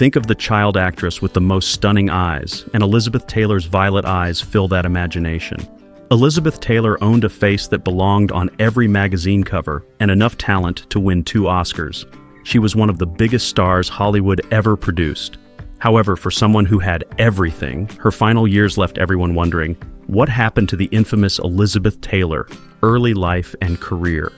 Think of the child actress with the most stunning eyes, and Elizabeth Taylor's violet eyes fill that imagination. Elizabeth Taylor owned a face that belonged on every magazine cover and enough talent to win 2 Oscars. She was one of the biggest stars Hollywood ever produced. However, for someone who had everything, her final years left everyone wondering, what happened to the infamous Elizabeth Taylor, early life and career?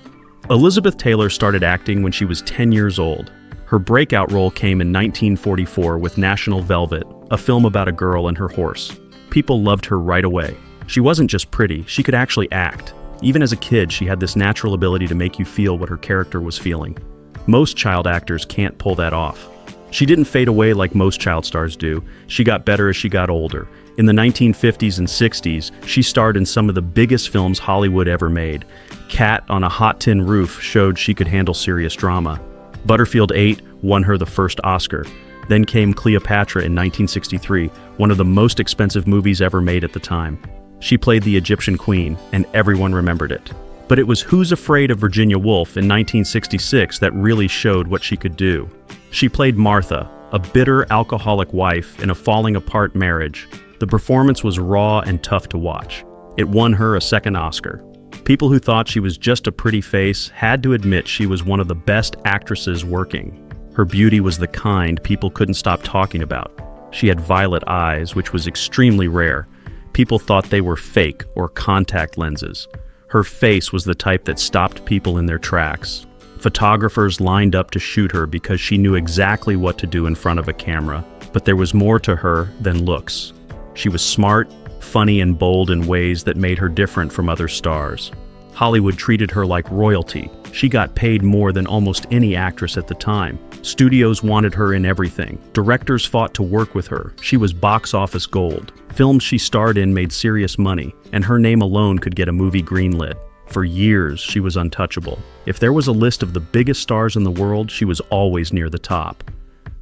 Elizabeth Taylor started acting when she was 10 years old. Her breakout role came in 1944 with National Velvet, a film about a girl and her horse. People loved her right away. She wasn't just pretty, she could actually act. Even as a kid, she had this natural ability to make you feel what her character was feeling. Most child actors can't pull that off. She didn't fade away like most child stars do. She got better as she got older. In the 1950s and 60s, she starred in some of the biggest films Hollywood ever made. Cat on a Hot Tin Roof showed she could handle serious drama. Butterfield 8 won her the first Oscar. Then came Cleopatra in 1963, one of the most expensive movies ever made at the time. She played the Egyptian queen, and everyone remembered it. But it was Who's Afraid of Virginia Woolf in 1966 that really showed what she could do. She played Martha, a bitter alcoholic wife in a falling apart marriage. The performance was raw and tough to watch. It won her a second Oscar. People who thought she was just a pretty face had to admit she was one of the best actresses working. Her beauty was the kind people couldn't stop talking about. She had violet eyes, which was extremely rare. People thought they were fake or contact lenses. Her face was the type that stopped people in their tracks. Photographers lined up to shoot her because she knew exactly what to do in front of a camera, but there was more to her than looks. She was smart, funny, and bold in ways that made her different from other stars. Hollywood treated her like royalty. She got paid more than almost any actress at the time. Studios wanted her in everything. Directors fought to work with her. She was box office gold. Films she starred in made serious money, and her name alone could get a movie greenlit. For years, she was untouchable. If there was a list of the biggest stars in the world, she was always near the top.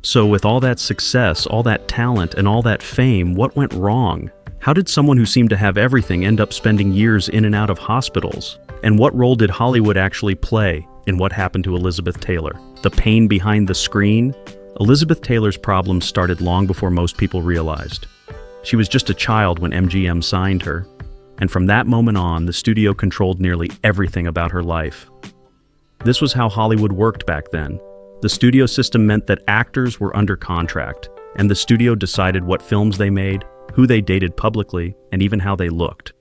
So with all that success, all that talent, and all that fame, what went wrong? How did someone who seemed to have everything end up spending years in and out of hospitals? And what role did Hollywood actually play in what happened to Elizabeth Taylor? The pain behind the screen? Elizabeth Taylor's problems started long before most people realized. She was just a child when MGM signed her, and from that moment on, the studio controlled nearly everything about her life. This was how Hollywood worked back then. The studio system meant that actors were under contract, and the studio decided what films they made, who they dated publicly, and even how they looked.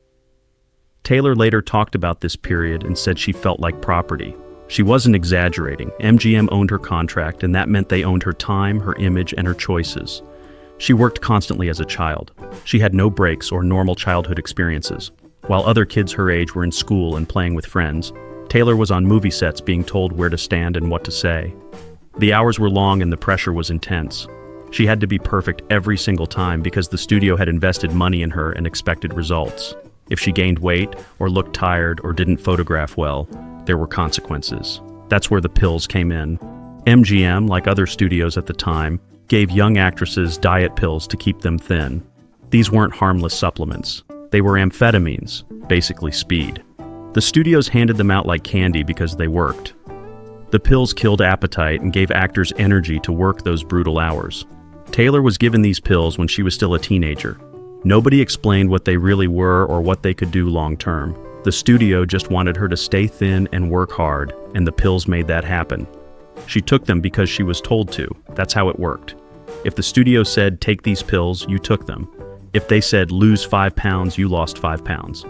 Taylor later talked about this period and said she felt like property. She wasn't exaggerating. MGM owned her contract, and that meant they owned her time, her image, and her choices. She worked constantly as a child. She had no breaks or normal childhood experiences. While other kids her age were in school and playing with friends, Taylor was on movie sets being told where to stand and what to say. The hours were long and the pressure was intense. She had to be perfect every single time because the studio had invested money in her and expected results. If she gained weight or looked tired or didn't photograph well, there were consequences. That's where the pills came in. MGM, like other studios at the time, gave young actresses diet pills to keep them thin. These weren't harmless supplements. They were amphetamines, basically speed. The studios handed them out like candy because they worked. The pills killed appetite and gave actors energy to work those brutal hours. Taylor was given these pills when she was still a teenager. Nobody explained what they really were or what they could do long term. The studio just wanted her to stay thin and work hard, and the pills made that happen. She took them because she was told to. That's how it worked. If the studio said, take these pills, you took them. If they said, lose 5 pounds, you lost 5 pounds.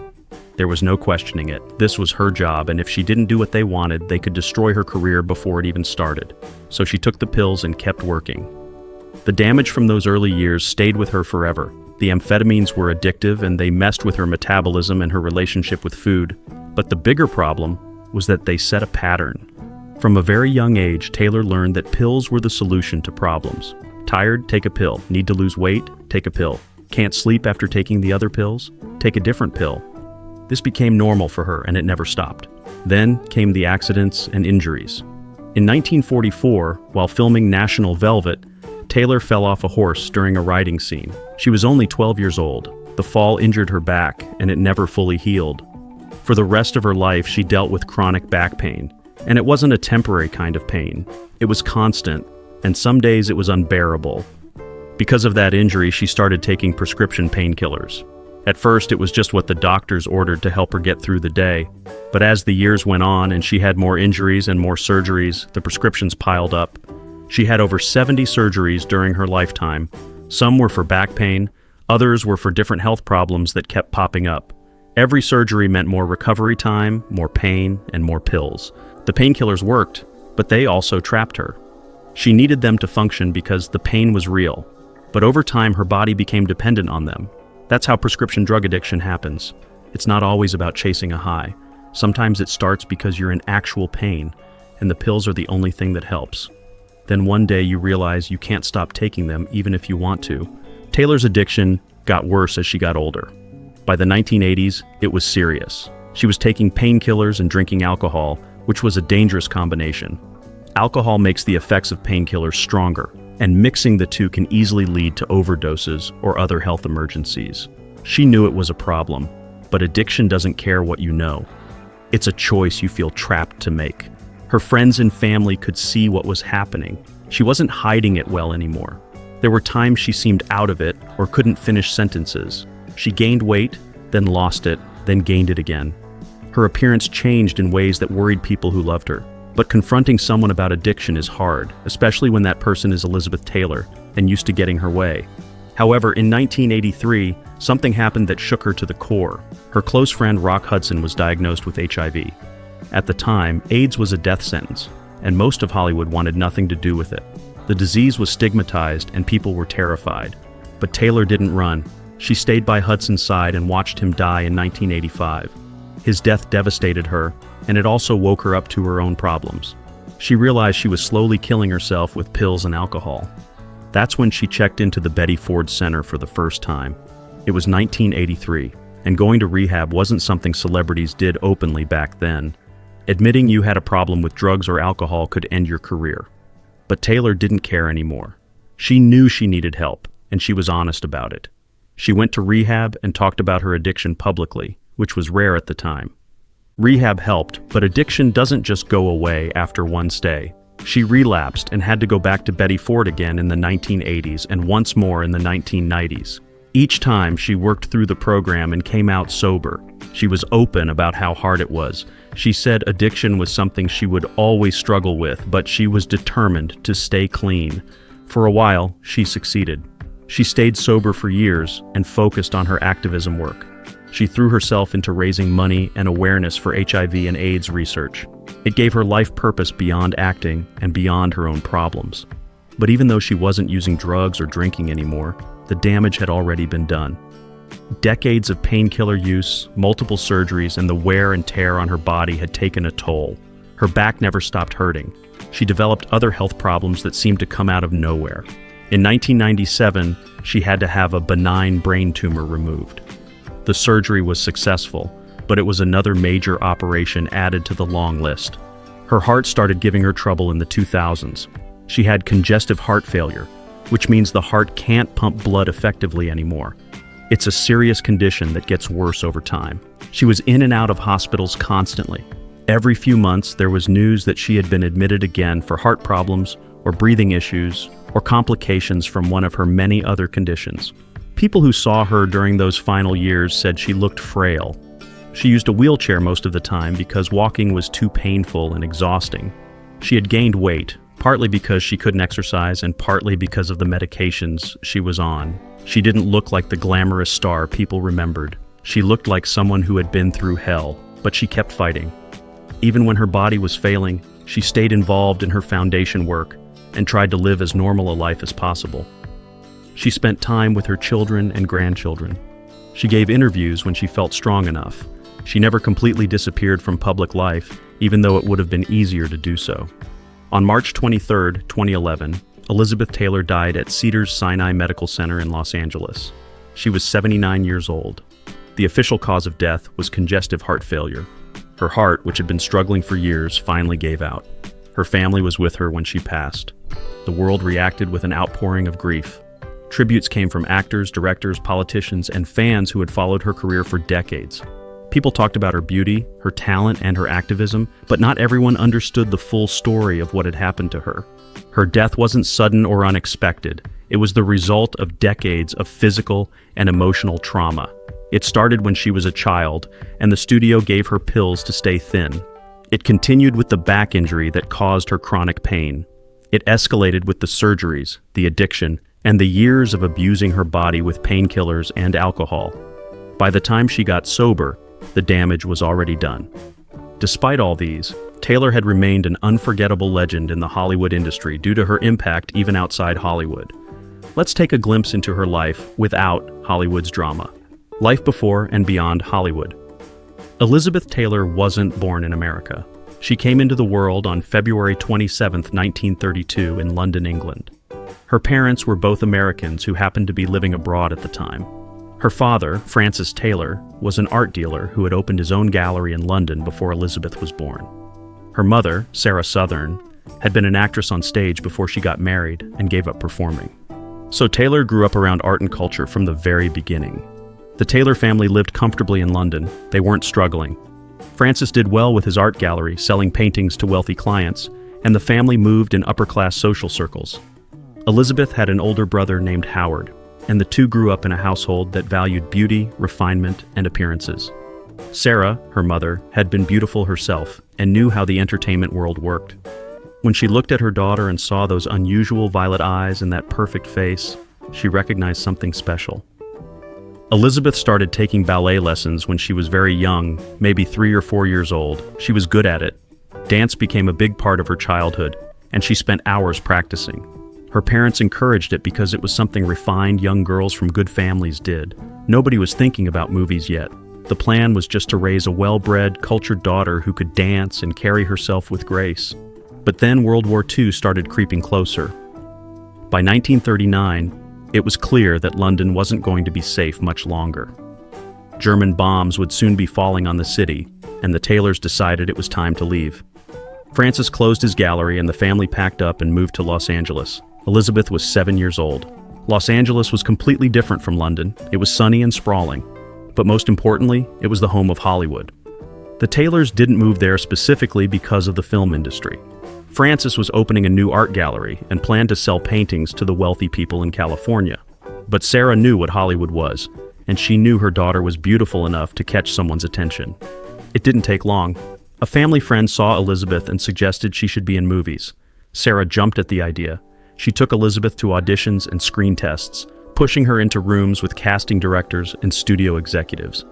There was no questioning it. This was her job, and if she didn't do what they wanted, they could destroy her career before it even started. So she took the pills and kept working. The damage from those early years stayed with her forever. The amphetamines were addictive, and they messed with her metabolism and her relationship with food. But the bigger problem was that they set a pattern. From a very young age, Taylor learned that pills were the solution to problems. Tired? Take a pill. Need to lose weight? Take a pill. Can't sleep after taking the other pills? Take a different pill. This became normal for her, and it never stopped. Then came the accidents and injuries. In 1944, while filming National Velvet, Taylor fell off a horse during a riding scene. She was only 12 years old. The fall injured her back, and it never fully healed. For the rest of her life, she dealt with chronic back pain. And it wasn't a temporary kind of pain. It was constant, and some days it was unbearable. Because of that injury, she started taking prescription painkillers. At first, it was just what the doctors ordered to help her get through the day. But as the years went on and she had more injuries and more surgeries, the prescriptions piled up. She had over 70 surgeries during her lifetime. Some were for back pain, others were for different health problems that kept popping up. Every surgery meant more recovery time, more pain, and more pills. The painkillers worked, but they also trapped her. She needed them to function because the pain was real. But over time, her body became dependent on them. That's how prescription drug addiction happens. It's not always about chasing a high. Sometimes it starts because you're in actual pain, and the pills are the only thing that helps. Then one day you realize you can't stop taking them even if you want to. Taylor's addiction got worse as she got older. By the 1980s, it was serious. She was taking painkillers and drinking alcohol, which was a dangerous combination. Alcohol makes the effects of painkillers stronger, and mixing the two can easily lead to overdoses or other health emergencies. She knew it was a problem, but addiction doesn't care what you know. It's a choice you feel trapped to make. Her friends and family could see what was happening. She wasn't hiding it well anymore. There were times she seemed out of it or couldn't finish sentences. She gained weight, then lost it, then gained it again. Her appearance changed in ways that worried people who loved her. But confronting someone about addiction is hard, especially when that person is Elizabeth Taylor and used to getting her way. However, in 1983, something happened that shook her to the core. Her close friend Rock Hudson was diagnosed with HIV. At the time, AIDS was a death sentence, and most of Hollywood wanted nothing to do with it. The disease was stigmatized and people were terrified. But Taylor didn't run. She stayed by Hudson's side and watched him die in 1985. His death devastated her, and it also woke her up to her own problems. She realized she was slowly killing herself with pills and alcohol. That's when she checked into the Betty Ford Center for the first time. It was 1983, and going to rehab wasn't something celebrities did openly back then. Admitting you had a problem with drugs or alcohol could end your career. But Taylor didn't care anymore. She knew she needed help, and she was honest about it. She went to rehab and talked about her addiction publicly, which was rare at the time. Rehab helped, but addiction doesn't just go away after one stay. She relapsed and had to go back to Betty Ford again in the 1980s and once more in the 1990s. Each time she worked through the program and came out sober. She was open about how hard it was. She said addiction was something she would always struggle with, but she was determined to stay clean. For a while, she succeeded. She stayed sober for years and focused on her activism work. She threw herself into raising money and awareness for HIV and AIDS research. It gave her life purpose beyond acting and beyond her own problems. But even though she wasn't using drugs or drinking anymore, the damage had already been done. Decades of painkiller use, multiple surgeries, and the wear and tear on her body had taken a toll. Her back never stopped hurting. She developed other health problems that seemed to come out of nowhere. In 1997, she had to have a benign brain tumor removed. The surgery was successful, but it was another major operation added to the long list. Her heart started giving her trouble in the 2000s. She had congestive heart failure, which means the heart can't pump blood effectively anymore. It's a serious condition that gets worse over time. She was in and out of hospitals constantly. Every few months, there was news that she had been admitted again for heart problems or breathing issues or complications from one of her many other conditions. People who saw her during those final years said she looked frail. She used a wheelchair most of the time because walking was too painful and exhausting. She had gained weight, partly because she couldn't exercise and partly because of the medications she was on. She didn't look like the glamorous star people remembered. She looked like someone who had been through hell, but she kept fighting. Even when her body was failing, she stayed involved in her foundation work and tried to live as normal a life as possible. She spent time with her children and grandchildren. She gave interviews when she felt strong enough. She never completely disappeared from public life, even though it would have been easier to do so. On March 23, 2011, Elizabeth Taylor died at Cedars-Sinai Medical Center in Los Angeles. She was 79 years old. The official cause of death was congestive heart failure. Her heart, which had been struggling for years, finally gave out. Her family was with her when she passed. The world reacted with an outpouring of grief. Tributes came from actors, directors, politicians, and fans who had followed her career for decades. People talked about her beauty, her talent, and her activism, but not everyone understood the full story of what had happened to her. Her death wasn't sudden or unexpected. It was the result of decades of physical and emotional trauma. It started when she was a child, and the studio gave her pills to stay thin. It continued with the back injury that caused her chronic pain. It escalated with the surgeries, the addiction, and the years of abusing her body with painkillers and alcohol. By the time she got sober, the damage was already done. Despite all these, Taylor had remained an unforgettable legend in the Hollywood industry due to her impact even outside Hollywood. Let's take a glimpse into her life without Hollywood's drama. Life before and beyond Hollywood. Elizabeth Taylor wasn't born in America. She came into the world on February 27, 1932, in London, England. Her parents were both Americans who happened to be living abroad at the time. Her father, Francis Taylor, was an art dealer who had opened his own gallery in London before Elizabeth was born. Her mother, Sarah Southern, had been an actress on stage before she got married and gave up performing. So Taylor grew up around art and culture from the very beginning. The Taylor family lived comfortably in London. They weren't struggling. Francis did well with his art gallery, selling paintings to wealthy clients, and the family moved in upper-class social circles. Elizabeth had an older brother named Howard, and the two grew up in a household that valued beauty, refinement, and appearances. Sarah, her mother, had been beautiful herself and knew how the entertainment world worked. When she looked at her daughter and saw those unusual violet eyes and that perfect face, she recognized something special. Elizabeth started taking ballet lessons when she was very young, maybe 3 or 4 years old. She was good at it. Dance became a big part of her childhood, and she spent hours practicing. Her parents encouraged it because it was something refined young girls from good families did. Nobody was thinking about movies yet. The plan was just to raise a well-bred, cultured daughter who could dance and carry herself with grace. But then World War II started creeping closer. By 1939, it was clear that London wasn't going to be safe much longer. German bombs would soon be falling on the city, and the Taylors decided it was time to leave. Francis closed his gallery and the family packed up and moved to Los Angeles. Elizabeth was 7 years old. Los Angeles was completely different from London. It was sunny and sprawling. But most importantly, it was the home of Hollywood. The Taylors didn't move there specifically because of the film industry. Francis was opening a new art gallery and planned to sell paintings to the wealthy people in California. But Sarah knew what Hollywood was, and she knew her daughter was beautiful enough to catch someone's attention. It didn't take long. A family friend saw Elizabeth and suggested she should be in movies. Sarah jumped at the idea. She took Elizabeth to auditions and screen tests, pushing her into rooms with casting directors and studio executives.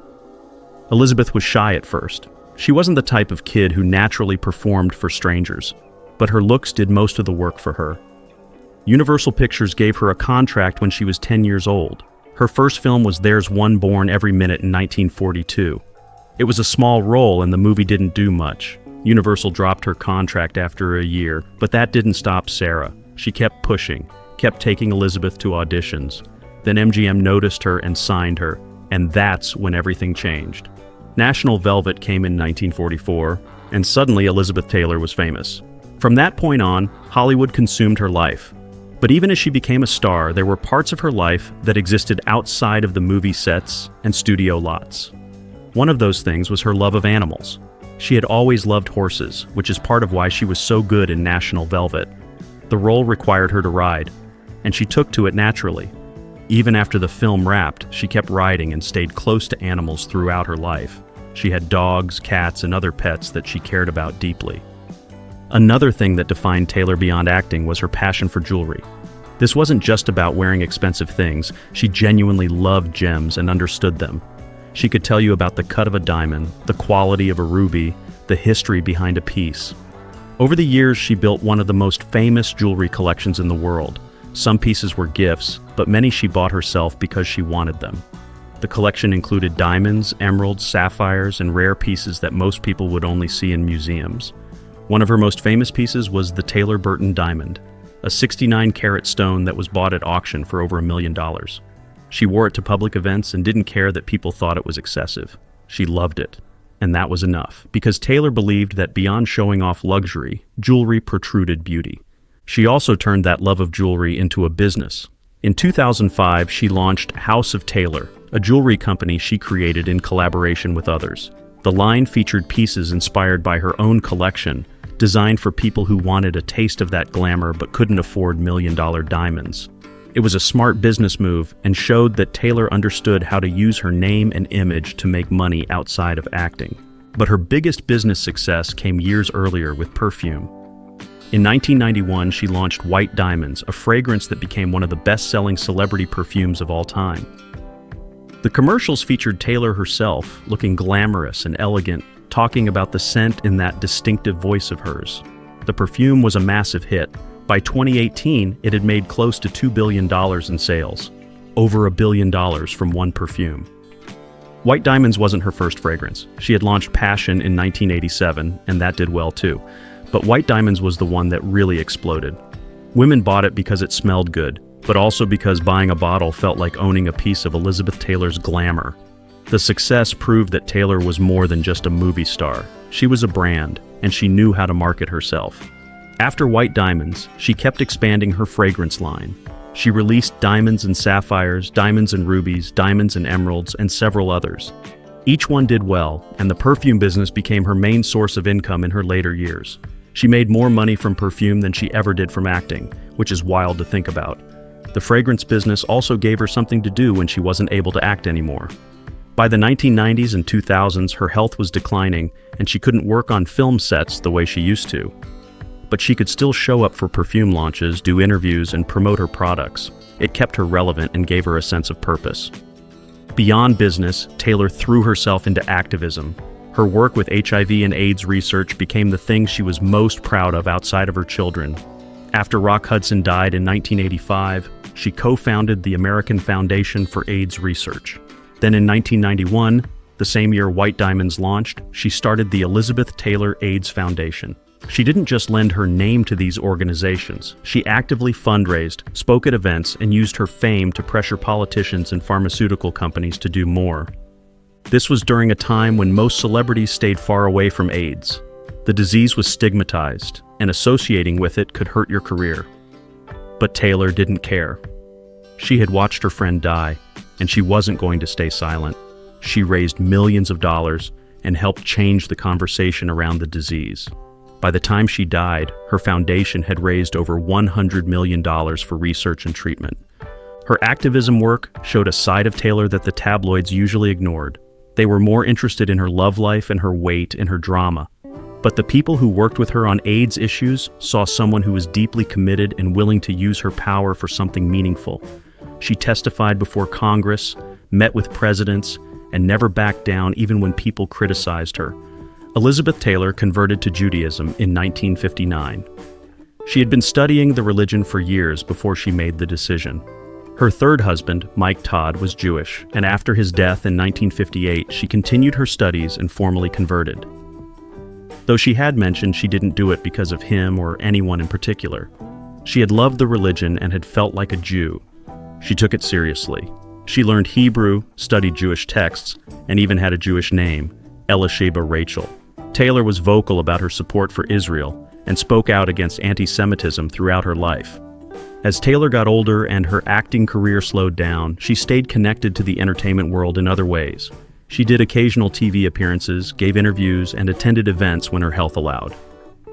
Elizabeth was shy at first. She wasn't the type of kid who naturally performed for strangers, but her looks did most of the work for her. Universal Pictures gave her a contract when she was 10 years old. Her first film was There's One Born Every Minute in 1942. It was a small role and the movie didn't do much. Universal dropped her contract after a year, but that didn't stop Sarah. She kept pushing, kept taking Elizabeth to auditions. Then MGM noticed her and signed her, and that's when everything changed. National Velvet came in 1944, and suddenly Elizabeth Taylor was famous. From that point on, Hollywood consumed her life. But even as she became a star, there were parts of her life that existed outside of the movie sets and studio lots. One of those things was her love of animals. She had always loved horses, which is part of why she was so good in National Velvet. The role required her to ride, and she took to it naturally. Even after the film wrapped, she kept riding and stayed close to animals throughout her life. She had dogs, cats, and other pets that she cared about deeply. Another thing that defined Taylor beyond acting was her passion for jewelry. This wasn't just about wearing expensive things. She genuinely loved gems and understood them. She could tell you about the cut of a diamond, the quality of a ruby, the history behind a piece. Over the years, she built one of the most famous jewelry collections in the world. Some pieces were gifts, but many she bought herself because she wanted them. The collection included diamonds, emeralds, sapphires, and rare pieces that most people would only see in museums. One of her most famous pieces was the Taylor Burton diamond, a 69-carat stone that was bought at auction for over $1 million. She wore it to public events and didn't care that people thought it was excessive. She loved it. And that was enough, because Taylor believed that beyond showing off luxury, jewelry protruded beauty. She also turned that love of jewelry into a business. In 2005, she launched House of Taylor, a jewelry company she created in collaboration with others. The line featured pieces inspired by her own collection, designed for people who wanted a taste of that glamour but couldn't afford million-dollar diamonds. It was a smart business move and showed that Taylor understood how to use her name and image to make money outside of acting. But her biggest business success came years earlier with perfume. In 1991, she launched White Diamonds, a fragrance that became one of the best-selling celebrity perfumes of all time. The commercials featured Taylor herself, looking glamorous and elegant, talking about the scent in that distinctive voice of hers. The perfume was a massive hit. By 2018, it had made close to $2 billion in sales, over $1 billion from one perfume. White Diamonds wasn't her first fragrance. She had launched Passion in 1987, and that did well too. But White Diamonds was the one that really exploded. Women bought it because it smelled good, but also because buying a bottle felt like owning a piece of Elizabeth Taylor's glamour. The success proved that Taylor was more than just a movie star. She was a brand, and she knew how to market herself. After White Diamonds, she kept expanding her fragrance line. She released Diamonds and Sapphires, Diamonds and Rubies, Diamonds and Emeralds, and several others. Each one did well, and the perfume business became her main source of income in her later years. She made more money from perfume than she ever did from acting, which is wild to think about. The fragrance business also gave her something to do when she wasn't able to act anymore. By the 1990s and 2000s, her health was declining, and she couldn't work on film sets the way she used to. But she could still show up for perfume launches, do interviews, and promote her products. It kept her relevant and gave her a sense of purpose. Beyond business, Taylor threw herself into activism. Her work with HIV and AIDS research became the thing she was most proud of outside of her children. After Rock Hudson died in 1985, she co-founded the American Foundation for AIDS Research. Then in 1991, the same year White Diamonds launched, she started the Elizabeth Taylor AIDS Foundation. She didn't just lend her name to these organizations. She actively fundraised, spoke at events, and used her fame to pressure politicians and pharmaceutical companies to do more. This was during a time when most celebrities stayed far away from AIDS. The disease was stigmatized, and associating with it could hurt your career. But Taylor didn't care. She had watched her friend die, and she wasn't going to stay silent. She raised millions of dollars and helped change the conversation around the disease. By the time she died, her foundation had raised over $100 million for research and treatment. Her activism work showed a side of Taylor that the tabloids usually ignored. They were more interested in her love life and her weight and her drama. But the people who worked with her on AIDS issues saw someone who was deeply committed and willing to use her power for something meaningful. She testified before Congress, met with presidents, and never backed down even when people criticized her. Elizabeth Taylor converted to Judaism in 1959. She had been studying the religion for years before she made the decision. Her third husband, Mike Todd, was Jewish, and after his death in 1958, she continued her studies and formally converted. Though she had mentioned she didn't do it because of him or anyone in particular. She had loved the religion and had felt like a Jew. She took it seriously. She learned Hebrew, studied Jewish texts, and even had a Jewish name, Elisheba Rachel. Taylor was vocal about her support for Israel and spoke out against anti-Semitism throughout her life. As Taylor got older and her acting career slowed down, she stayed connected to the entertainment world in other ways. She did occasional TV appearances, gave interviews, and attended events when her health allowed.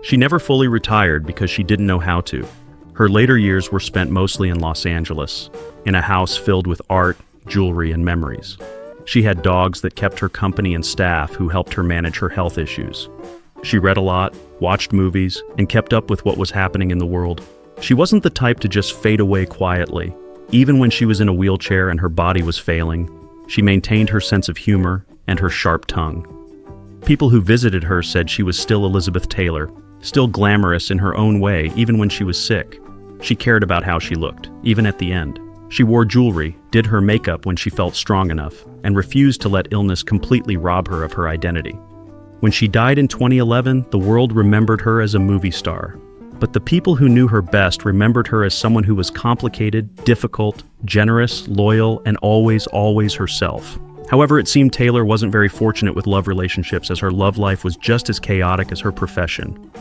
She never fully retired because she didn't know how to. Her later years were spent mostly in Los Angeles, in a house filled with art, jewelry, and memories. She had dogs that kept her company and staff who helped her manage her health issues. She read a lot, watched movies, and kept up with what was happening in the world. She wasn't the type to just fade away quietly. Even when she was in a wheelchair and her body was failing, she maintained her sense of humor and her sharp tongue. People who visited her said she was still Elizabeth Taylor, still glamorous in her own way even when she was sick. She cared about how she looked, even at the end. She wore jewelry, did her makeup when she felt strong enough, and refused to let illness completely rob her of her identity. When she died in 2011, the world remembered her as a movie star. But the people who knew her best remembered her as someone who was complicated, difficult, generous, loyal, and always herself. However, it seemed Taylor wasn't very fortunate with love relationships, as her love life was just as chaotic as her profession.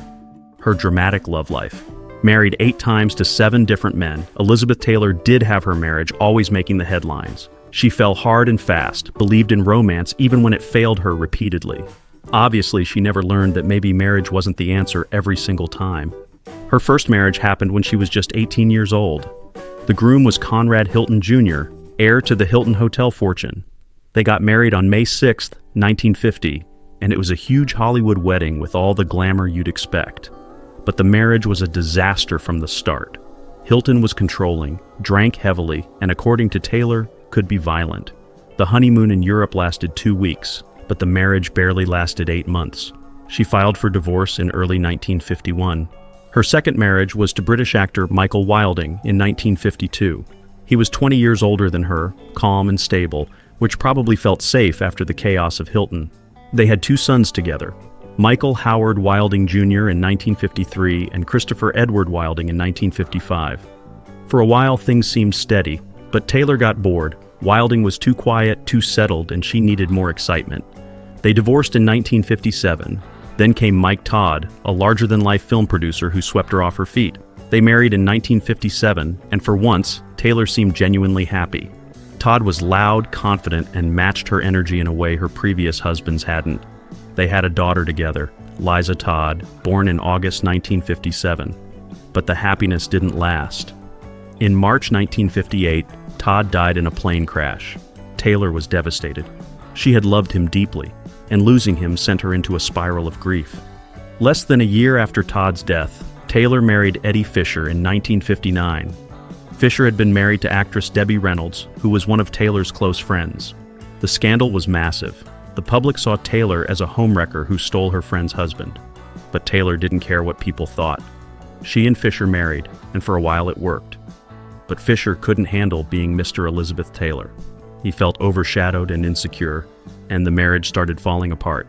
Her dramatic love life. Married 8 times to 7 different men, Elizabeth Taylor did have her marriage always making the headlines. She fell hard and fast, believed in romance even when it failed her repeatedly. Obviously, she never learned that maybe marriage wasn't the answer every single time. Her first marriage happened when she was just 18 years old. The groom was Conrad Hilton Jr., heir to the Hilton Hotel fortune. They got married on May 6, 1950, and it was a huge Hollywood wedding with all the glamour you'd expect. But the marriage was a disaster from the start. Hilton was controlling, drank heavily, and according to Taylor, could be violent. The honeymoon in Europe lasted 2 weeks, but the marriage barely lasted 8 months. She filed for divorce in early 1951. Her second marriage was to British actor Michael Wilding in 1952. He was 20 years older than her, calm and stable, which probably felt safe after the chaos of Hilton. They had 2 sons together, Michael Howard Wilding Jr. in 1953 and Christopher Edward Wilding in 1955. For a while, things seemed steady, but Taylor got bored. Wilding was too quiet, too settled, and she needed more excitement. They divorced in 1957. Then came Mike Todd, a larger-than-life film producer who swept her off her feet. They married in 1957, and for once, Taylor seemed genuinely happy. Todd was loud, confident, and matched her energy in a way her previous husbands hadn't. They had a daughter together, Liza Todd, born in August 1957. But the happiness didn't last. In March 1958, Todd died in a plane crash. Taylor was devastated. She had loved him deeply, and losing him sent her into a spiral of grief. Less than a year after Todd's death, Taylor married Eddie Fisher in 1959. Fisher had been married to actress Debbie Reynolds, who was one of Taylor's close friends. The scandal was massive. The public saw Taylor as a homewrecker who stole her friend's husband. But Taylor didn't care what people thought. She and Fisher married, and for a while it worked. But Fisher couldn't handle being Mr. Elizabeth Taylor. He felt overshadowed and insecure, and the marriage started falling apart.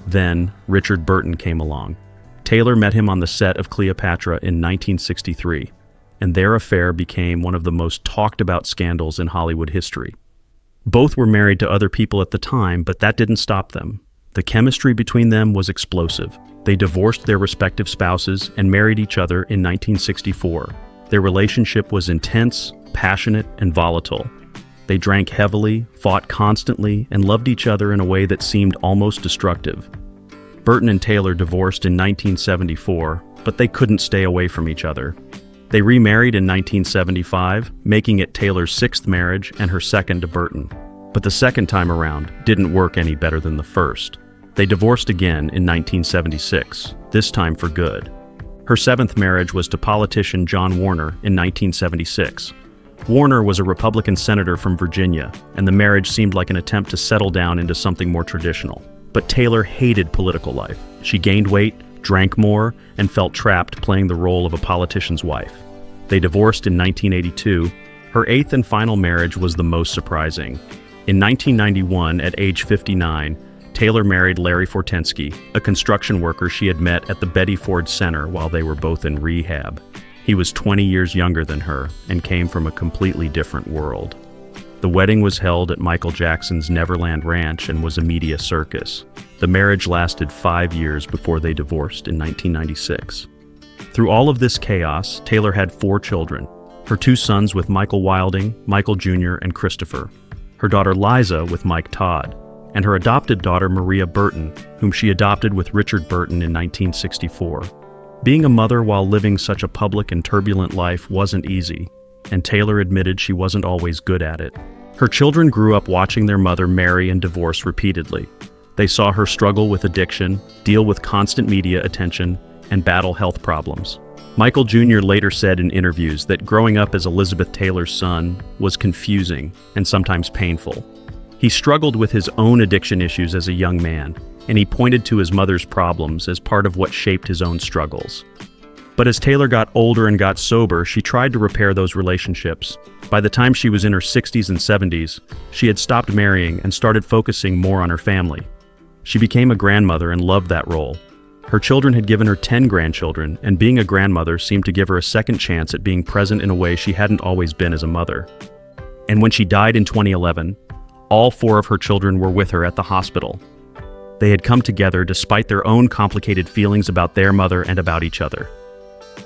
Then, Richard Burton came along. Taylor met him on the set of Cleopatra in 1963, and their affair became one of the most talked-about scandals in Hollywood history. Both were married to other people at the time, but that didn't stop them. The chemistry between them was explosive. They divorced their respective spouses and married each other in 1964. Their relationship was intense, passionate, and volatile. They drank heavily, fought constantly, and loved each other in a way that seemed almost destructive. Burton and Taylor divorced in 1974, but they couldn't stay away from each other. They remarried in 1975, making it Taylor's 6th marriage and her second to Burton. But the second time around didn't work any better than the first. They divorced again in 1976, this time for good. Her 7th marriage was to politician John Warner in 1976. Warner was a Republican senator from Virginia, and the marriage seemed like an attempt to settle down into something more traditional. But Taylor hated political life. She gained weight, drank more, and felt trapped playing the role of a politician's wife. They divorced in 1982. Her 8th and final marriage was the most surprising. In 1991, at age 59, Taylor married Larry Fortensky, a construction worker she had met at the Betty Ford Center while they were both in rehab. He was 20 years younger than her and came from a completely different world. The wedding was held at Michael Jackson's Neverland Ranch and was a media circus. The marriage lasted 5 years before they divorced in 1996. Through all of this chaos, Taylor had 4 children. Her 2 sons with Michael Wilding, Michael Jr., and Christopher. Her daughter Liza with Mike Todd. And her adopted daughter Maria Burton, whom she adopted with Richard Burton in 1964. Being a mother while living such a public and turbulent life wasn't easy, and Taylor admitted she wasn't always good at it. Her children grew up watching their mother marry and divorce repeatedly. They saw her struggle with addiction, deal with constant media attention, and battle health problems. Michael Jr. later said in interviews that growing up as Elizabeth Taylor's son was confusing and sometimes painful. He struggled with his own addiction issues as a young man, and he pointed to his mother's problems as part of what shaped his own struggles. But as Taylor got older and got sober, she tried to repair those relationships. By the time she was in her 60s and 70s, she had stopped marrying and started focusing more on her family. She became a grandmother and loved that role. Her children had given her 10 grandchildren, and being a grandmother seemed to give her a second chance at being present in a way she hadn't always been as a mother. And when she died in 2011, all 4 of her children were with her at the hospital. They had come together despite their own complicated feelings about their mother and about each other.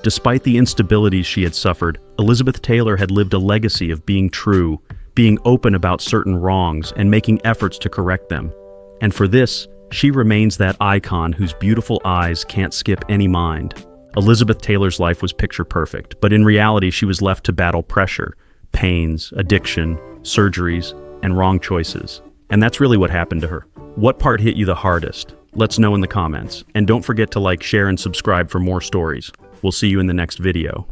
Despite the instabilities she had suffered, Elizabeth Taylor had lived a legacy of being true, being open about certain wrongs, and making efforts to correct them. And for this, She remains that icon whose beautiful eyes can't skip any mind. Elizabeth Taylor's life was picture perfect, but in reality she was left to battle pressure, pains, addiction, surgeries, and wrong choices. And that's really what happened to her. What part hit you the hardest? Let's know in the comments. And don't forget to like, share, and subscribe for more stories. We'll see you in the next video.